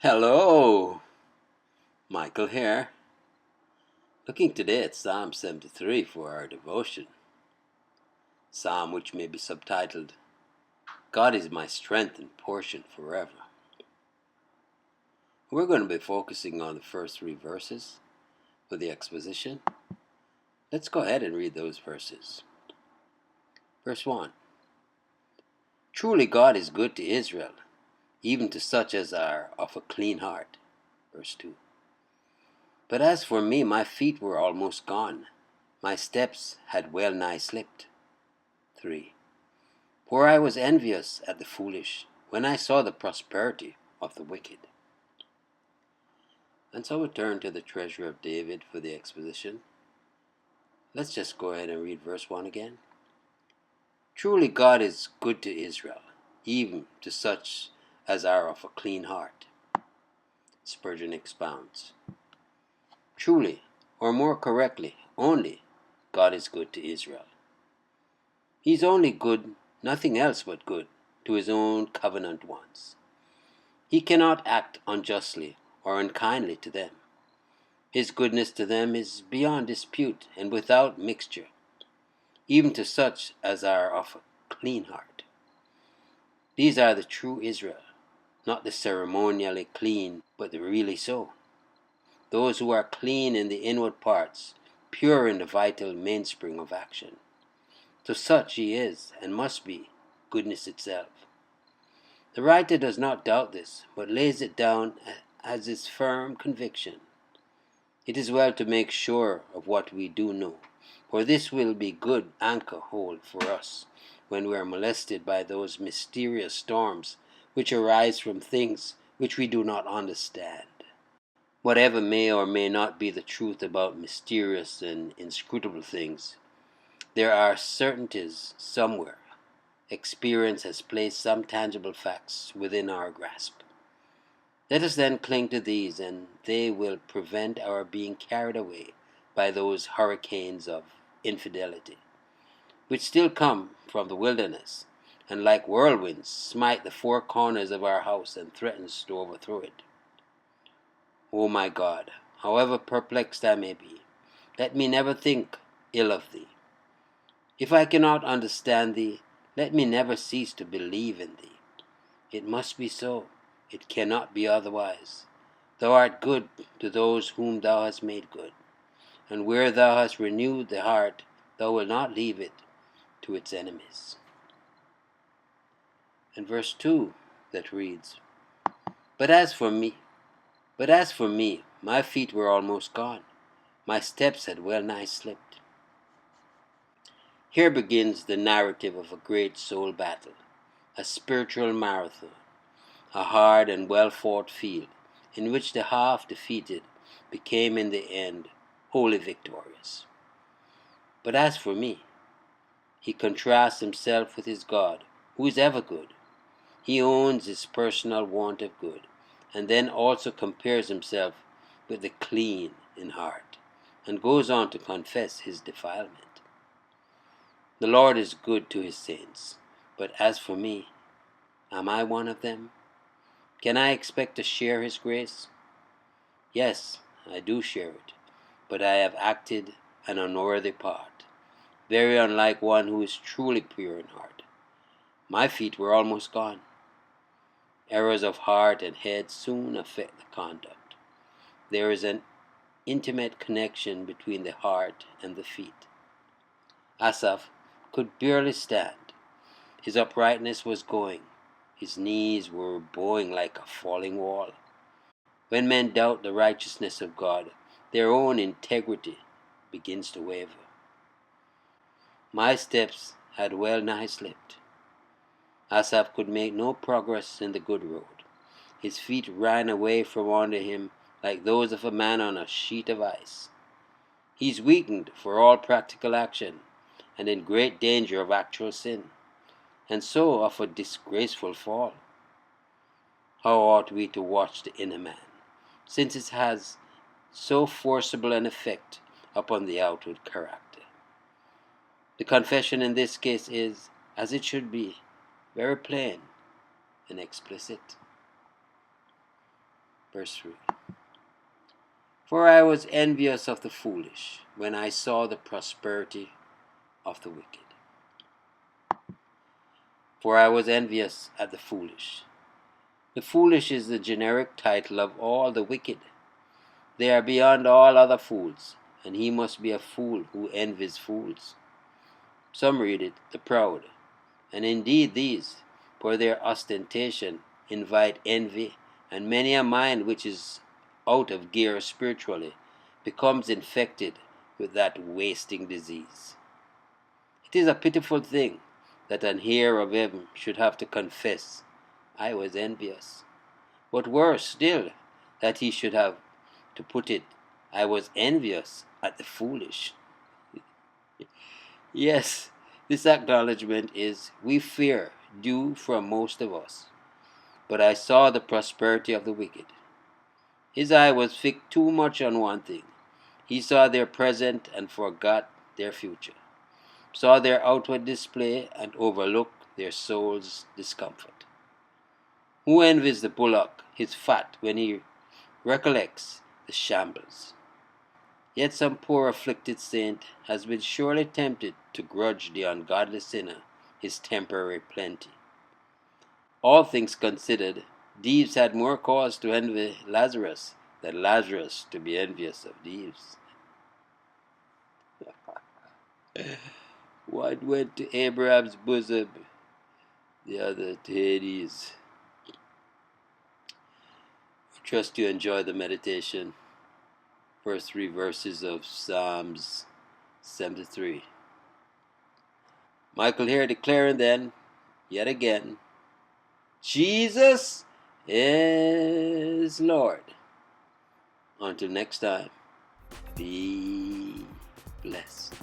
Hello, Michael here. Looking today at Psalm 73 for our devotion. Psalm which may be subtitled, God is my strength and portion forever. We're going to be focusing on the first three verses for the exposition. Let's go ahead and read those verses. Verse 1. Truly God is good to Israel, even to such as are of a clean heart. Verse 2. But as for me, my feet were almost gone. My steps had well nigh slipped. 3. For I was envious at the foolish when I saw the prosperity of the wicked. And so we turn to the treasure of David for the exposition. Let's just go ahead and read verse 1 again. Truly God is good to Israel, even to such as are of a clean heart. Spurgeon expounds. Truly, or more correctly, only, God is good to Israel. He's only good, nothing else but good, to his own covenant ones. He cannot act unjustly or unkindly to them. His goodness to them is beyond dispute and without mixture, even to such as are of a clean heart. These are the true Israel, not the ceremonially clean, but the really so. Those who are clean in the inward parts, pure in the vital mainspring of action. To such he is, and must be, goodness itself. The writer does not doubt this, but lays it down as his firm conviction. It is well to make sure of what we do know, for this will be good anchor hold for us when we are molested by those mysterious storms which arise from things which we do not understand. Whatever may or may not be the truth about mysterious and inscrutable things, there are certainties somewhere. Experience has placed some tangible facts within our grasp. Let us then cling to these, and they will prevent our being carried away by those hurricanes of infidelity, which still come from the wilderness, and like whirlwinds smite the four corners of our house and threatens to overthrow it. O my God, however perplexed I may be, let me never think ill of thee. If I cannot understand thee, let me never cease to believe in thee. It must be so. It cannot be otherwise. Thou art good to those whom thou hast made good, and where thou hast renewed the heart, thou wilt not leave it to its enemies. And verse 2 that reads, But as for me, my feet were almost gone. My steps had well nigh slipped. Here begins the narrative of a great soul battle, a spiritual marathon, a hard and well-fought field in which the half-defeated became in the end wholly victorious. But as for me, he contrasts himself with his God, who is ever good. He owns his personal want of good, and then also compares himself with the clean in heart, and goes on to confess his defilement. The Lord is good to his saints, but as for me, am I one of them? Can I expect to share his grace? Yes, I do share it, but I have acted an unworthy part, very unlike one who is truly pure in heart. My feet were almost gone. Errors of heart and head soon affect the conduct. There is an intimate connection between the heart and the feet. Asaph could barely stand. His uprightness was going. His knees were bowing like a falling wall. When men doubt the righteousness of God, their own integrity begins to waver. My steps had well nigh slipped. Asaph could make no progress in the good road. His feet ran away from under him like those of a man on a sheet of ice. He's weakened for all practical action and in great danger of actual sin, and so of a disgraceful fall. How ought we to watch the inner man, since it has so forcible an effect upon the outward character? The confession in this case is, as it should be, very plain and explicit. Verse 3. For I was envious of the foolish when I saw the prosperity of the wicked. For I was envious at the foolish. The foolish is the generic title of all the wicked. They are beyond all other fools, and he must be a fool who envies fools. Some read it, the proud, and indeed these, for their ostentation, invite envy, and many a mind which is out of gear spiritually becomes infected with that wasting disease. It is a pitiful thing that an heir of heaven should have to confess, I was envious. But worse still, that he should have to put it, I was envious at the foolish. Yes, this acknowledgement is, we fear, due from most of us. But I saw the prosperity of the wicked. His eye was fixed too much on one thing. He saw their present and forgot their future, saw their outward display and overlooked their soul's discomfort. Who envies the bullock his fat when he recollects the shambles? Yet some poor afflicted saint has been surely tempted to grudge the ungodly sinner his temporary plenty. All things considered, Dives had more cause to envy Lazarus than Lazarus to be envious of Dives. One went to Abraham's bosom, the other to Hades. I trust you enjoy the meditation. First 3 verses of Psalms 73. Michael here declaring then, yet again, Jesus is Lord. Until next time, be blessed.